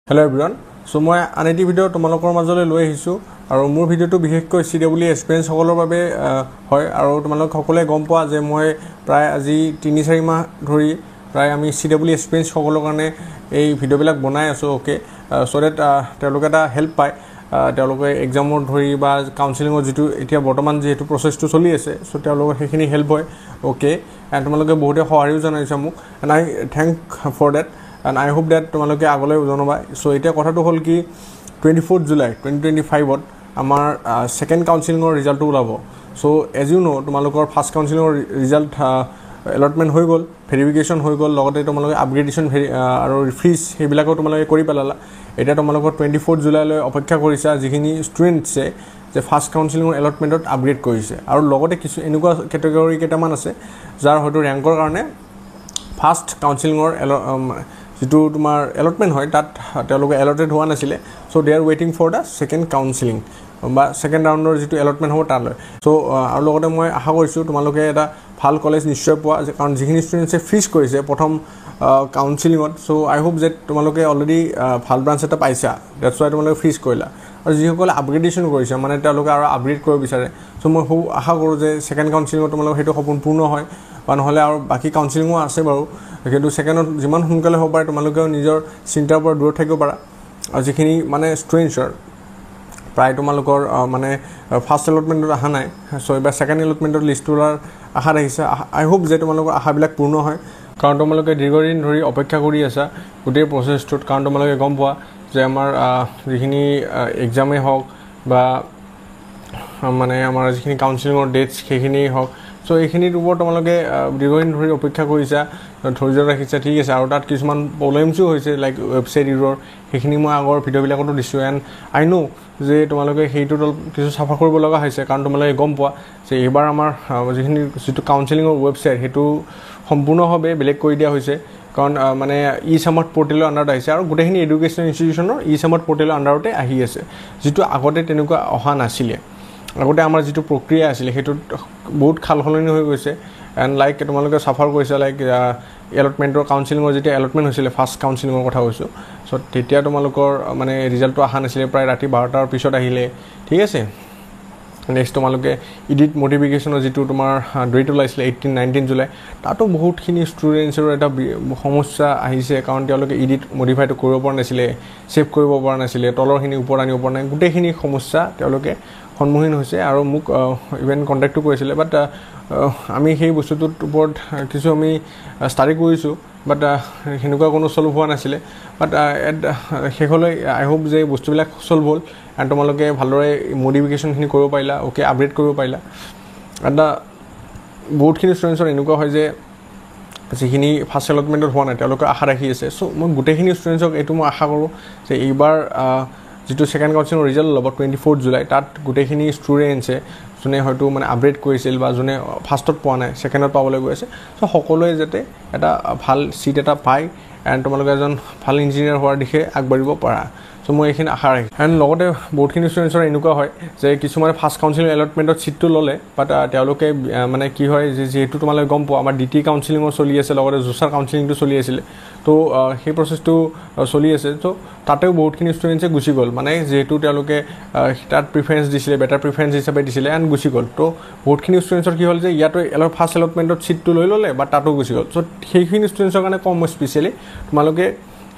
Hello everyone. So মই আনএটি video তোমালোকৰ মাজলৈ লৈ আহিছো আৰু মোৰ ভিডিওটো বিশেষকৈ CW এক্সপেৰিয়েন্স সকলৰ বাবে হয় আৰু তোমালোক সকলোৱে গম পোৱা যে মই প্ৰায় আজি 3-4 মাহ ধৰি প্ৰায় আমি CW এক্সপেৰিয়েন্স সকলৰ কাৰণে এই ভিডিওবিলাক বনাই আছো ওকে সো দ্যাট তেওঁলোকে এটা হেল্প পায় তেওঁলোকে এক্সামৰ ধৰি বা কাউন্সেলিংৰ যেটো এতিয়া বৰ্তমান যেটো প্ৰসেসটো চলি আছে সো তেওঁলোকৰ সেইখিনি হেল্প হয় ওকে এন্ড তোমালোকে বহুতে সহায়ও জনাইছা মোক and I thank for that and I hope that তোমালোকে আগলৈ জনাবা সো এতিয়া কথাটো হল কি 24 জুলাই 2025 ত আমাৰ সেকেন্ড কাউন্সেলিংৰ ৰিজাল্টটো ওলাব সো এজ ইউ নো তোমালোকৰ ফাৰ্স্ট কাউন্সেলিংৰ ৰিজাল্ট এলটমেন্ট হৈ গল ভেৰিফিকেশন হৈ গল লগতে তোমালোকে আপগ্ৰেডেশন আৰু ৰিফ্ৰিজ হেবিলাকো তোমালোকে কৰি পেলালা এটা তোমালোকৰ 24 জুলাইলৈ অপেক্ষা কৰিছা যিখিনি ষ্টুডেন্টছে যে ফাৰ্স্ট কাউন্সেলিংৰ এলটমেন্টত আপগ্ৰেড কৰিছে আৰু লগতে কিছু এনেকুৱা ক্যাটেগৰী কেটামান আছে যাৰ হয়তো ৰেংকৰ কাৰণে ফাৰ্স্ট কাউন্সেলিংৰ যেটো তোমাৰ এলটমেন্ট হয় তাত তেওঁলোকে এলটেড হোৱা নাছিলে so they are waiting for the second counselling বা সেকেন্ড ৰাউণ্ডৰ যেটো এলটমেন্ট হ'ব তালৈ সো আৰু লগতে মই আশা কৰিছো তোমালোকে এটা ভাল কলেজ নিশ্চয় পোৱা কাৰণ যিখিনি ষ্টুডেন্টছে ফ্ৰিজ কৰিছে প্ৰথম কাউন্সেলিংত সো আই হোপ যে তোমালোকে অলৰেডি ভাল ব্ৰাঞ্চ এটা পাইছা দ্যাটস ওয়াই তোমালোকে ফ্ৰিজ কৰিলা আৰু যিসকলে আপগ্ৰেডেশন কৰিছে মানে তেওঁলোকে আৰু আপগ্ৰেড কৰিব বিচাৰে সো মই আশা কৰো যে সেকেন্ড কাউন্সেলিংত তোমালোকে হেতু সম্পূৰ্ণ হয় বা নহলে আৰু বাকি কাউন্সেলিংও আছে বাৰু কিন্তু সেকেন্ডত যিমান সোনকালে হ'ব পাৰে তোমালোকে নিজৰ চিন্তাৰ পৰা দূৰত থাকিব পাৰা আৰু যিখিনি মানে ষ্টুডেন্টছৰ প্ৰায় তোমালোকৰ মানে ফাৰ্স্ট এলটমেন্টত আহা নাই সো এবাৰ সেকেন্ড এলটমেন্টৰ লিষ্টটোৰ আশা ৰাখিছে আই হোপ যে তোমালোকৰ আশাবিলাক পূৰ্ণ হয় কাৰণ তোমালোকে দীৰ্ঘদিন ধৰি অপেক্ষা কৰি আছা গোটেই প্ৰসেসটোত কাৰণ তোমালোকে গম পোৱা যে আমাৰ যিখিনি এক্সামে হওক বা মানে আমাৰ যিখিনি কাউন্সেলিংৰ ডেটস সেইখিনি হওক সো এইখিনিৰ ওপৰত তোমালোকে দীৰ্ঘদিন ধৰি অপেক্ষা কৰিছা ধৈৰ্য ৰাখিছা ঠিক আছে আৰু তাত কিছুমান প্ৰবলেমছও হৈছে লাইক ওয়েবসাইট ইৰৰ সেইখিনি মই আগৰ ভিডিওবিলাকতো দিছো এন্ড আই নো যে তোমালোকে হেইটো কিছু সাফা কৰিব লগা হৈছে কাৰণ তোমালোকে গম পোৱা যে এবাৰ আমাৰ যিখিনি যেটো কাউন্সেলিংৰ ওয়েবসাইট হেতু সম্পূৰ্ণভাৱে বেলেগ কৰি দিয়া হৈছে কাৰণ মানে ই-সামাৰ্ট পোৰ্টেলৰ আন্ডাৰত আহিছে আৰু গোটেইখিনি এডুকেশন ইনষ্টিটিউচনৰ ই-সামাৰ্ট পোৰ্টেলৰ আন্ডাৰতে আহি আছে যেটো আগতে তেনেকুৱা অহা নাছিলে আগতে আমাৰ যেটো প্ৰক্ৰিয়া আছিল হেতু বহুত খালখলনি হৈ গৈছে এন্ড লাইক তোমালোকে সাফাৰ কৰিছা লাইক এলটমেন্টৰ কাউন্সেলিংৰ যেটা এলটমেন্ট হৈছিলে ফাৰ্স্ট কাউন্সেলিংৰ কথা কৈছো সো তেতিয়া তোমালোকৰ মানে ৰিজাল্টটো আহা নাছিলে প্ৰায় ৰাতি 12টাৰ পিছত আহিলে ঠিক আছে নেক্সট তোমালোকে এডিট মডিফিকেশনৰ যেটো তোমাৰ ডেট ওলাইছিলে 18-19 জুলাই তাতো বহুতখিনি ষ্টুডেন্টছৰ এটা সমস্যা আহিছে কাৰণ তেওঁলোকে এডিট মডিফাই কৰিব পৰা নাছিলে সেভ কৰিব পৰা নাছিলে তলৰখিনি ওপৰ আনিব পৰা নাই গোটেইখিনি সমস্যা তেওঁলোকে সন্মুখীন হৈছে আৰু মোক ইভেন কন্টাক্টটো কৰিছিলে বাট আমি সেই বস্তুটোৰ ওপৰত কিছু আমি ষ্টাডি কৰিছো বাট হেনুকা কোনো সলভ হোৱা নাছিলে বাট হেকলৈ আই হোপ যে বস্তুবিলাক সলভ হ'ল এন্ড তোমালোকে ভালদৰে মডিফিকেশনখিনি কৰিব পাৰিলা ওকে আপগ্ৰেড কৰিব পাৰিলা এন্ড বহুতখিনি ষ্টুডেন্টছৰ এনেকুৱা হয় যে যিখিনি ফাৰ্স্ট এলটমেন্টত হোৱা নাই তেওঁলোকে আশা ৰাখি আছে সো মই গোটেইখিনি ষ্টুডেন্টছক এটো মই আশা কৰো যে এইবাৰ যেটো সেকেন্ড কাউন্সেলিংৰ ৰিজাল্ট ল'ব 24 জুলাই তাত গোটেইখিনি ষ্টুডেন্টছে জনে হয়তো মানে আপগ্ৰেড কৰিছিল বা জনে ফাৰ্স্টত পোৱা নাই সেকেন্ডত পাবলৈ গৈ আছে সো সকলোৱে যেতে এটা ভাল সিট এটা পায় এন্ড তোমালোকে এজন ভাল ইঞ্জিনিয়াৰ হোৱাৰ দিশে আগবাঢ়িব পাৰা সো মই এইখিনি আশা ৰাখি এন্ড লগতে বহুতখিনি ষ্টুডেন্টছৰ এনেকুৱা হয় যে কিছুমানে ফাৰ্স্ট কাউন্সেলিং এলটমেন্টত সিটটো ললে বাট তেওঁলোকে মানে কি হয় যে যেহেতু তোমালোকে গম পোৱা আমাৰ ডিটি কাউন্সেলিংৰ চলি আছে লগতে জুছাৰ কাউন্সেলিংটো চলি আছিল তো সেই প্ৰসেসটো চলি আছে তো তাতেও বহুতখিনি ষ্টুডেন্টছে গুছি গল মানে যেহেতু তেওঁলোকে তাত প্ৰিফাৰেন্স দিছিলে বেটাৰ প্ৰিফাৰেন্স হিচাপে দিছিলে এন্ড গুছি গল তো বহুতখিনি ষ্টুডেন্টছৰ কি হল যে ইয়াতো ফাৰ্স্ট এলটমেন্টত সিটটো লৈ ললে বা তাতো গুছি গল সো সেইখিনি ষ্টুডেন্টছৰ কাৰণে কম স্পেশালি তোমালোকে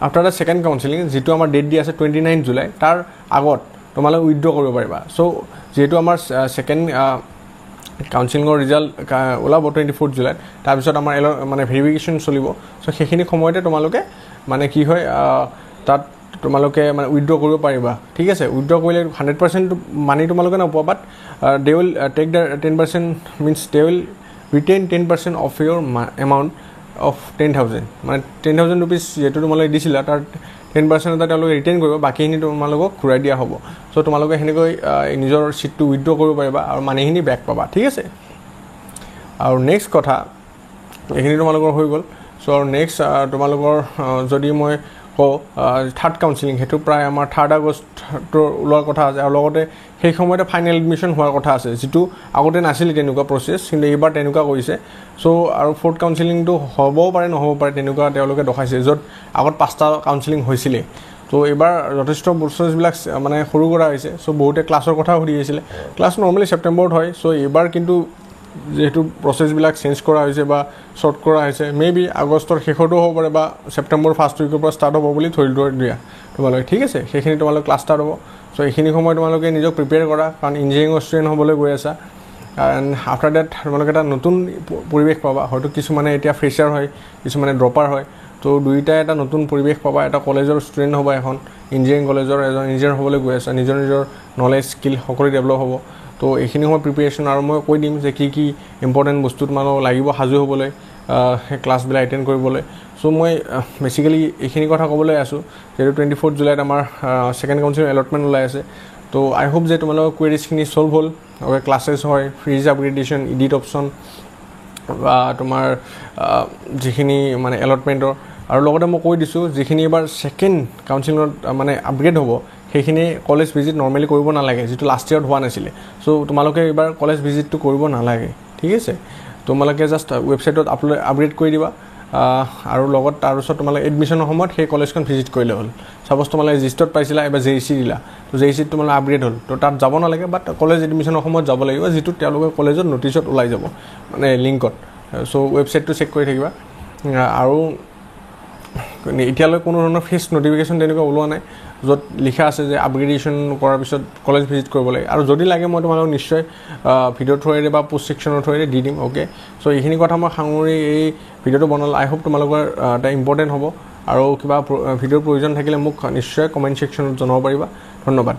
after the second counseling যেটো আমাৰ ডেট দি আছে 29 জুলাই তাৰ আগত তোমালোকে উইথড্ৰ কৰিব পাৰিবা সো যেটো আমাৰ সেকেন্ড কাউন্সেলিংৰ ৰিজাল্ট ওলাব 24 জুলাই তাৰ পিছত আমাৰ মানে ভেৰিফিকেশন চলিব সো সেইখিনি সময়তে তোমালোকে মানে কি হয় তাত তোমালোকে মানে উইথড্ৰ কৰিব পাৰিবা ঠিক আছে উইথড্ৰ কৰিলে 100% মানি তোমালোকে নাপোৱা বাট they will take the 10% means they will retain 10% of your amount of 10,000 মানে 10,000 rupees যেটো তোমালোকে দিছিলা তাৰ 10% এটা তেওঁলোকে ৰিটেইন কৰিব বাকিখিনি তোমালোকক ঘূৰাই দিয়া হ'ব সো তোমালোকে হেনেকৈ নিজৰ সিটটো উইথড্ৰ কৰিব পাৰিবা আৰু মানিখিনি বেক পাবা ঠিক আছে আৰু নেক্সট কথা এইখিনি তোমালোকৰ হৈ গল সো আৰু নেক্সট তোমালোকৰ যদি মই থাৰ্ড কাউন্সেলিং হেতু প্ৰায় আমাৰ 3 আগষ্টৰ ওলোৱাৰ কথা আছে আৰু লগতে সেই সময়তে ফাইনেল এডমিশন হোৱাৰ কথা আছে যেটো আগতে নাছিল তেনেকুৱা প্ৰসেস কিন্তু এবাৰ তেনেকুৱা কৰিছে সো আৰু ফোৰ্থ কাউন্সেলিংটো হ'ব পাৰে নহ'ব পাৰে তেনেকুৱা তেওঁলোকে দেখাইছে যত আগত 5টা কাউন্সেলিং হৈছিল তো এইবাৰ যথেষ্ট প্ৰচেছবিলাক মানে সৰু কৰা হৈছে চ' বহুতে ক্লাছৰ কথা সুধি আছিলে ক্লাছ নৰ্মেলি ছেপ্টেম্বৰত হয় চ' এইবাৰ কিন্তু যেহেতু প্ৰচেছবিলাক চেঞ্জ কৰা হৈছে বা শ্বৰ্ট কৰা হৈছে মেবি আগষ্টৰ শেষতো হ'ব পাৰে বা ছেপ্টেম্বৰ ফাৰ্ষ্ট উইকৰ পৰা ষ্টাৰ্ট হ'ব বুলি ধৰি দিয়া তোমালোকে ঠিক আছে সেইখিনি তোমালোকে ক্লাছ ষ্টাৰ্ট হ'ব চ' এইখিনি সময় তোমালোকে নিজক প্ৰিপেয়াৰ কৰা কাৰণ ইঞ্জিনিয়াৰিঙৰ ষ্টুডেণ্ট হ'বলৈ গৈ আছা এণ্ড আফটাৰ ডেট তোমালোকে এটা নতুন পৰিৱেশ পাবা হয়তো কিছুমানে এতিয়া ফ্ৰেচাৰ হয় কিছুমানে ড্ৰপাৰ হয় তো দুইটাই এটা নতুন পৰিৱেশ পাবা এটা কলেজৰ ষ্টুডেণ্ট হ'ব এখন ইঞ্জিনিয়াৰিং কলেজৰ এজন ইঞ্জিনিয়াৰ হ'বলৈ গৈ আছে নিজৰ নলেজ স্কিল সকলো ডেভেলপ হ'ব তো এইখিনি সময় প্ৰিপেৰেশ্যন আৰু মই কৈ দিম যে কি ইম্পৰ্টেণ্ট বস্তু তোমালোকক লাগিব সাজু হ'বলৈ সেই ক্লাছবিলাক এটেণ্ড কৰিবলৈ চ' মই বেচিকেলি এইখিনি কথা ক'বলৈ আছোঁ যিহেতু 24 জুলাইত আমাৰ ছেকেণ্ড কাউন্সিল এলটমেণ্ট ওলাই আছে তো আই হোপ যে তোমালোকৰ কুৱেৰিজখিনি ছল্ভ হ'ল ক্লাছেছ হয় ফ্ৰিজ আপগ্ৰেডেশ্যন ইডিট অপশ্যন বা তোমাৰ যিখিনি মানে এলটমেণ্টৰ আৰু লগতে মই কৈ দিছোঁ যিখিনি এবাৰ ছেকেণ্ড কাউন্সিলত মানে আপগ্ৰেড হ'ব সেইখিনি কলেজ ভিজিট নৰ্মেলি কৰিব নালাগে যিটো লাষ্ট ইয়াৰত হোৱা নাছিলে চ' তোমালোকে এইবাৰ কলেজ ভিজিটটো কৰিব নালাগে ঠিক আছে তোমালোকে জাষ্ট ৱেবছাইটত আপগ্ৰেড কৰি দিবা আৰু লগত তাৰপিছত তোমালোকে এডমিশ্যনৰ সময়ত সেই কলেজখন ভিজিট কৰিলে হ'ল ছাপ'জ তোমালোকে জিষ্টত পাইছিলা এবাৰ JEC দিলা তো JECত তোমালোকে আপগ্ৰেড হ'ল তো তাত যাব নালাগে বাট কলেজ এডমিশ্যনৰ সময়ত যাব লাগিব যিটো তেওঁলোকে কলেজত নটিছত ওলাই যাব মানে লিংকত চ' ৱেবছাইটটো চেক কৰি থাকিবা আৰু এতিয়ালৈ কোনো ধৰণৰ ফিক্স নটিফিকেশ্যন তেনেকুৱা ওলোৱা নাই য'ত লিখা আছে যে আপগ্ৰেডেশ্যন কৰাৰ পিছত কলেজ ভিজিট কৰিব লাগে আৰু যদি লাগে মই তোমালোকক নিশ্চয় ভিডিঅ' থ্ৰুৱেৰে বা পোষ্ট ছেকশ্যনৰ থ্ৰুৱেৰে দি দিম অ'কে চ' এইখিনি কথা মই সাঙুৰি এই ভিডিঅ'টো বনালোঁ আই হোপ তোমালোকৰ এটা ইম্পৰ্টেণ্ট হ'ব আৰু কিবা ভিডিঅ'ৰ প্ৰয়োজন থাকিলে মোক নিশ্চয় কমেণ্ট ছেকশ্যনত জনাব পাৰিবা ধন্যবাদ